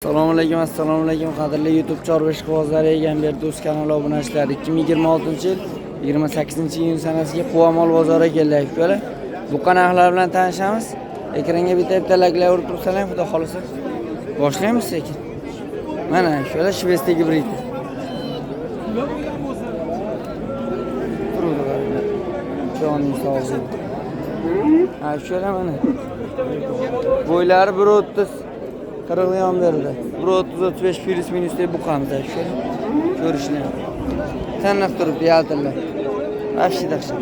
Assalomu alaykum qadrli YouTube Chorvesh qog'ozlari Egamber Do'st kanali obunachilari. 2026-yil 28-iyun sanasiga Quvamol bozoriga keldik. Ko'la bu qanaqalar bilan tanishamiz. Ekranga bitta laglar urib tursalar, xudo xolisa. Boshlaymiz sekin. Mana shöyle Shvetsiyadagi gibrid. Jo'ning sog'zi. Ha, şöyle mana. Bo'ylari 1.30 Qirg'yon berdi. 1.30-35 plus minusda bu qamda shöyle. Ko'rishni. Tanlab turib yaltirlar. Afshidaqshi.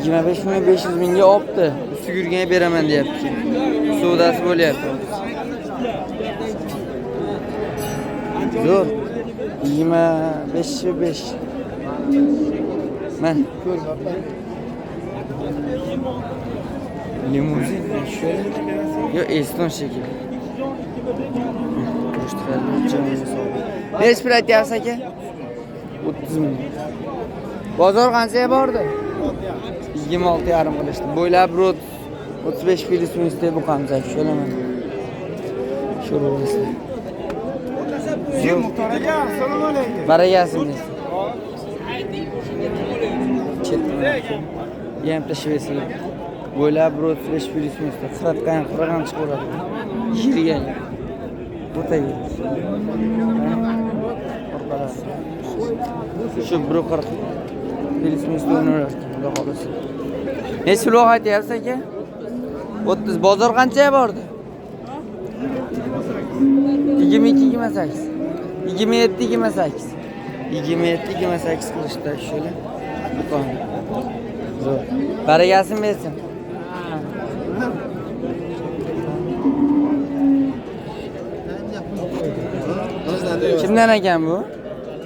25.500 mingga olibdi. Usti yurganga beraman deyapti. Suvdasi bo'lyapti. Zo'r. 25.5. Men ko'r. Limuzin şöyle. Yo Eston şekilli. Beş bilet yapsa ki 30 milyon. Bozor qanchaga bordi? 26 yarim qilishdi. Bo'ylab 35 plus minusda bu qancha şöyle men. Sho'ruvisi. Muhtar aka, assalomu alaykum. Barakasin. Yemta Shvetsiya. Bo'ylab 35 plus minusda qirqdan chiqaveradi. Yirgan. Bu tayi. Shu 140 plus minusda o'ynayapti. Xudo xolasa. Necha vaqt aytyapsiz aka? 30 bozor qanchaga bordi? 22-28. 27-28. 27-28 qilishdi shöyle. Do'kon. Zo'r. Barakasin bersin. Kimdan ekan bu?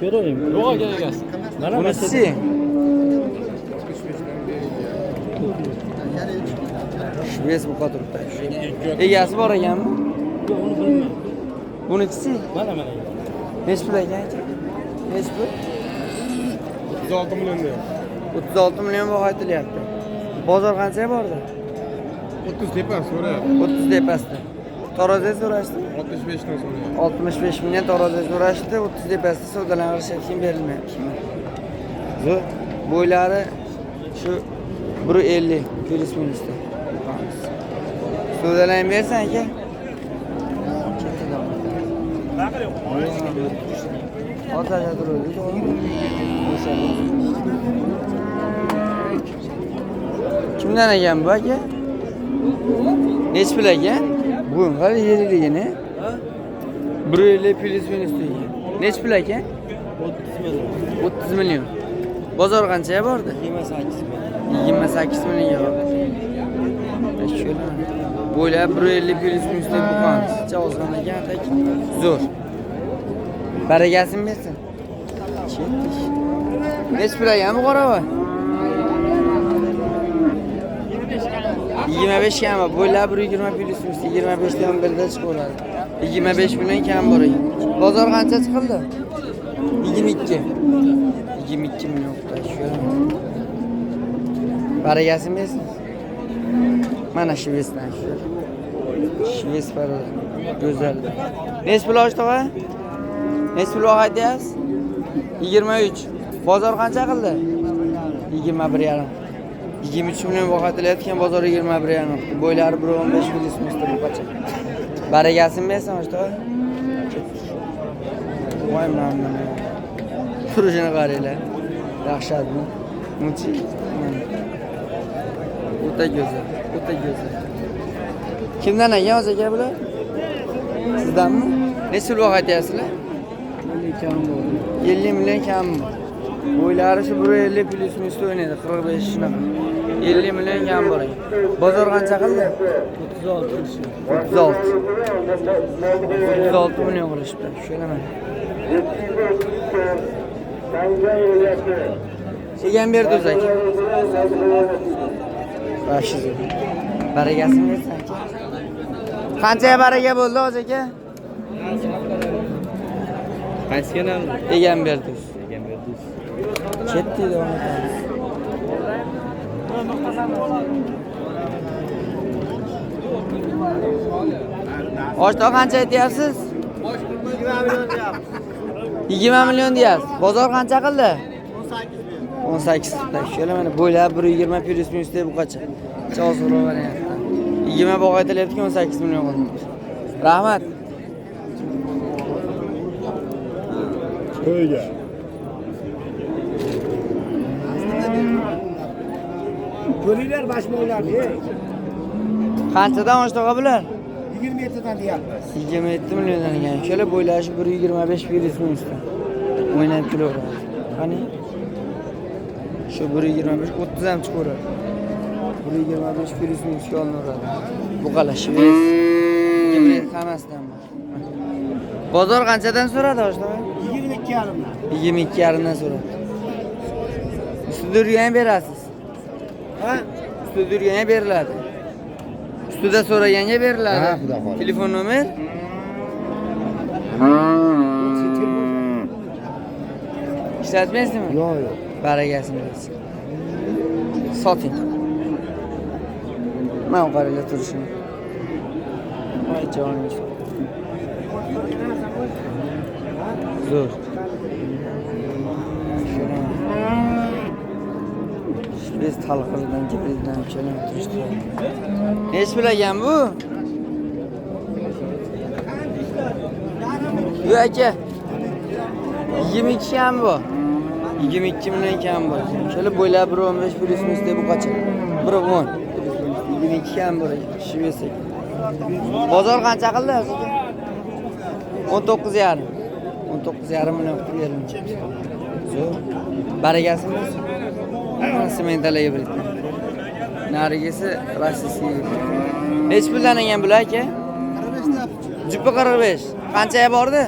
Ko'ravering. Yo'q aka egasi. Mana Bunisi. Shvets bu qatorda. Egasi bor ekanmi? Yo'q, uni bilmayman. Bunisi. Mana. Nech pul ekan? Nech pul? 36 million diyor. 36 million baho aytilyapti. Bozor qanchaga bordi? 30 tepas so'rayapti. 30 tepasida. Taroziga so'rashdi. 65 dan so'rayapti. 65 million taroziga so'rashdi. 30 tepasida savdolanishga berilmayapti. Zo'r. Bo'ylari shu 150 plus minusda. Savdolanib bersan aka. Otaga turadi, to'g'rimi? Kimdan ekan bu aka? Nech pul ekan? Bu hali yeriligini. 150 plus minus ekan. Nech pul ekan? 30 million. Bozor qanchaga bordi? 28 millionga bordi. Shöyle. Bo'ylab 150 plus minus deb buqamiz. Javozxon ekan tek. Zo'r. Barakasin bersin. Nech pul ekan bu qorava? 25 kam bor. Bo'ylab 120 plus minus 25 dan birda chiqaveradi. 25 million kam bor ekan. Bozor qancha chiqildi? 22. 22 million qildi. Barakasin bersin. Mana Shvetsdan shu. Shvets parol. Go'zal. Nech pul ochdi va? Nech pul aytyapsiz? 23. Bozor qancha qildi? 21,5. 23 million baho aytilayotgan bozor 21,5. Bo'ylari 1.15 plus minusda bu qancha? Barakasin bersin ochdi. Voy mamnun. Turishini qaranglar. Yaxshimi? Munchi. O'ta go'zal. Kimdan ekan o'zi aka bular? Sizdanmi? Necha vaqt aytyapsizlar? 50 million kammi? Bo'ylari shu 150 plus minusda o'ynaydi, 45 shunaqa. 50 million kam bor ekan. Bozor qancha qildi? 36. 36 million qilishdi. Shuna mana. Segan berdi o'zi aka. Rashid. Barakasin bersin aka. Qancha baraka bo'ldi o'zi aka? Qaysi kanal? Egamberdi. Egamberdi. Ketdi davom etamiz. Oshtoq qancha aytyapsiz? 20 million deyapsiz. Bozor qancha qildi? 18 qildi. Shöyle mana bo'ylab 120 plus minus deb bu qancha? Javob so'rayapti. 20 bog' aytilyapti 18 million qildi. Rahmat. To'yga. Ko'ringlar mashmollarni. Qanchadan oshtoq bular? 27 dan deyapmiz. 27 milliondan ekan. Shöyle bo'ylashi 125 plus minus. O'ynab turaveradi. Qani? Shu 125 30 ham chiqaveradi. 125 plus minus olinaveradi. Bu qalashi vez. Gibrid hammasidan bor. Bozor qanchadan so'radi oshtoq? 22,5 dan. 22,5 dan so'radi. Ustida yurgan berasiz. Ha? Ustida yurgan beriladi. Ustida so'raganga beriladi. Ha, xudo xohlasa. Telefon nomer? Ishlatmaysizmi? Yo'q, yo'q. Baragasini bersin. Soting. Mana qaranglar turishini. Voy jonim. Zo'r. Biz talqirdan gibriddan kelib turishdi. Nech bilagan bu? Yo aka. 22 ham bu. 22 million kam bu. Şöyle bo'ylab 115 plus minus deb bu qancha? 110. 22 ham bor. Shivesek. Bozor qancha qildi hozir? 19,5. 19,5 million qilib berildi. Zo'r. Baragasimi? Sementalaga birikdi. Narigisi rossiyasiga. Nech puldan olgan bular aka? 45 dan. Jupi 45. Qanchaga bordi?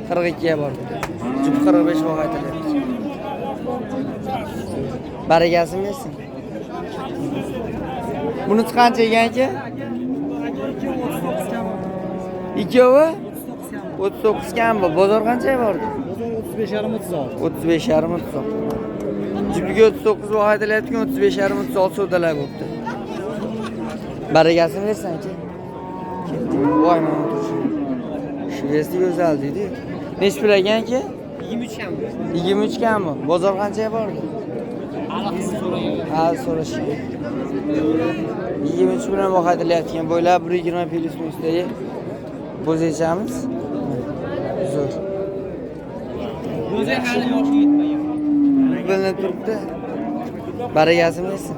42 ga bordi. Jupi 45 vaqt aytilyapti. Baragasimi bersin. Buni qancha ekan aka? Ikkovi 39 kam bu. Bozor qanchaga bordi? 35,5 36. 35,5 36. Jipiga 39 vaqt aytilyapti, 35,5 36 savdolar bo'pti. Baragasini bersan aka. Voy mana turishini. Shivesi go'zal dedi. Nech pul ekan aka? 23 ham. 23 kam bu. Bozor qanchaga bordi? Ha, so'rashiga. 23 bilan vaqt aytilyapti. Bo'ylab 120 plus minusdagi bo'zaychamiz. Zo'r. O'zi hali yoshi yetmagan. Bilinib turibdi. Baragasini bersin.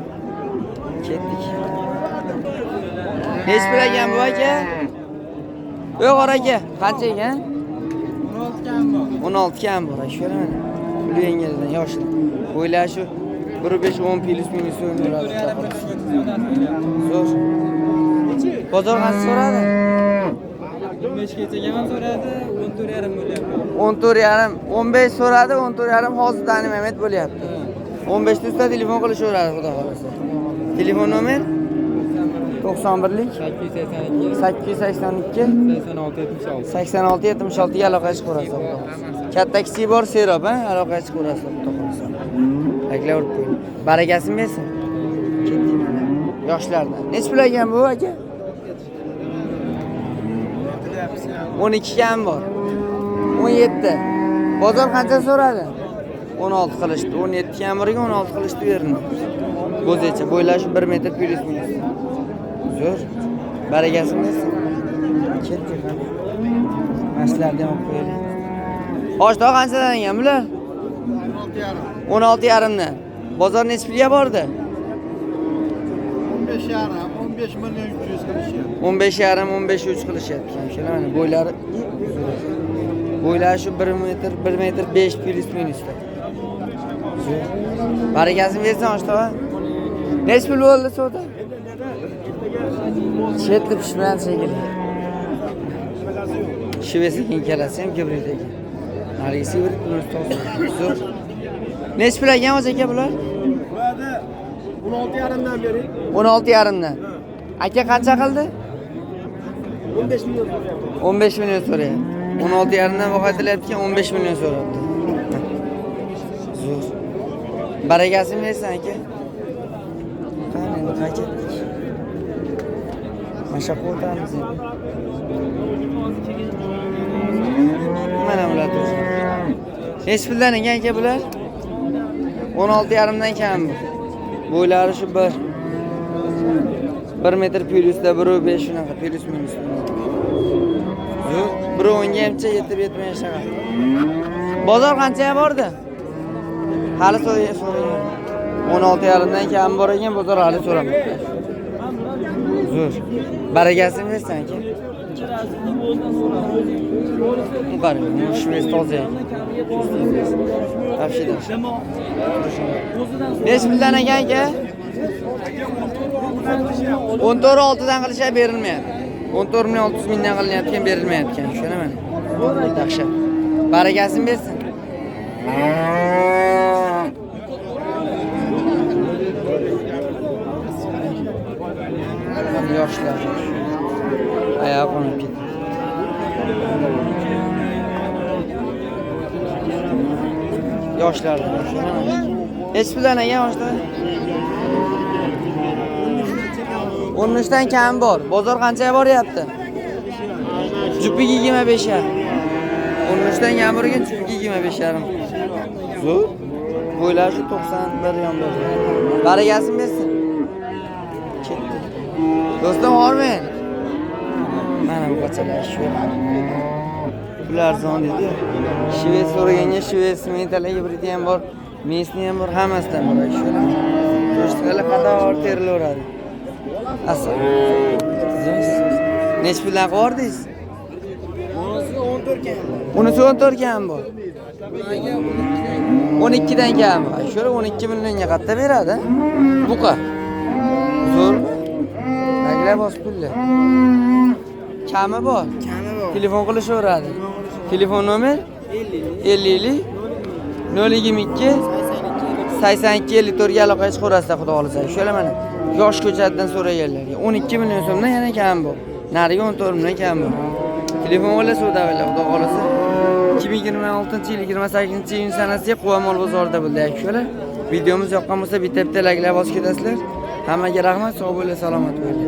Ketdik. Nech pul ekan bu aka? Yo'q aka, qancha ekan? 16 dan bor. 16 kam bor, shuni mana. Pul yengildan yoshli. Bo'ylar shu 1.5-10 plus minus o'ynayveradi. Zo'r. Bozor qancha so'radi? 25 kechaga ham so'radi, 14,5 bo'lyapti. 14,5, 15 so'radi, 14,5 hozir tanimaymet bo'lyapti. 15 ta ustida telefon qilishaveradi, xudo xolasa. Telefon nomer 91lik 882 86 76 ga aloqaga chiqaverasiz. Katta kichik bor serob, ha, aloqaga chiqaverasiz, xudo xolasa. Taklif urib qo'ying. Baragasini bersin. Ketdik mana. Yoshlardan. Nech pul ekan bu aka? 12 kam bor. 17. Bozor qancha so'radi? 16 qilishdi. 17 kam boriga 16 qilishdi berildi. Bo'zaycha bo'ylashi 1 metr plus minus. Zo'r. Baragasini bersin. Ketdik mana. Mashlardan olib qo'yaylik. Oshtoq qanchadan ekan bular? 16,5. 16,5 dan. Bozor nech pulga bordi? 15,5, 15 million 300 qilishyapti. 15,5 15 3 qilishyapti. Shuna mana bo'ylari bo'ylari shu 1 metr 5 plus minusda. Baragasini bersin oshtoq. Nech pul bo'ldi savdo? Chetli pishman shekilli. Shivesi keng kelasi ham gibrid ekan. Narigisi bir pulni to'g'ri. Zo'r. Nech pul ekan o'zi aka bular? Bularda 16,5 dan bering. 16,5 dan. Aka qancha qildi? 15 million so'rayapti. 15 million so'rayapti. 16,5 dan vaqt aytilyapti, 15 million so'rayapti. Zo'r. Baragasini bersin aka. Qani endi qaytdik. Mashaqqa o'tamiz endi. Mana bular do'st. Nechi puldan ekan aka bular? 16,5 dan kam bu. Bo'ylari shu 1 metr plyusda, 1.5 shunaqa plyus minus. Yo'q, 1.10 gamcha yetib yetmay shaqa. Bozor qanchaga bordi? Hali so'ragan. 16,5 dan kam bor ekan, bozor hali so'ramoqda. Zo'r. Barakasini bersan aka. Qarang, shunisi toza ekan. Tavsiya. Nechi puldan ekan aka? 14,6 dan qilishga berilmayapti. 14,600 mingdan qilinayotgan berilmayotgan, tushunaman. Yaxshi. Barakasini bersin. Yoshlar. Ayağı qo'nib ketdi. Yoshlar, tushunaman. Hech puldan ekan yoshlar. 13 dan kam bor. Bozor qanchaga boryapti? Jupiga 25 ga. 13 dan kam bor ekan, jupiga 25,5. Zo'r. Bo'ylar shu 91 yon bor. Barakasini bersin. Ketdi. Do'stim bormi? Mana bu qachalar shu. Bular arzon dedi. Shvet so'raganga shvet smetalaga birida ham bor, mesni ham bor, hammasidan bor shu. Do'stlar qator terilaveradi. Asal. Nechi puldan qordingiz? Unisi 14 kam bor. 12 dan kam. Shura 12 millionga qatta beradi. Buqa. Zo'r. Naglar bos pulli. Kami bor. Telefon qilishaveradi. Telefon nomer 50 022 82 54 ga aloqaga chiqaverasizlar, xudo xolisa. Shula mana yosh ko'chatdan so'raganlarga 12 million so'mdan yana kam bor. Nariga 14 million kam bor. Telefon qilib so'raydilar, xudo xolisa. 2026-yil 28-iyun sanasiga Quvamol bozorida bo'ldi. Shula videomiz yoqqan bo'lsa bitta-bitta like'lar bosib ketasizlar. Hammaga rahmat, sog' bo'ling, salomat bo'ling.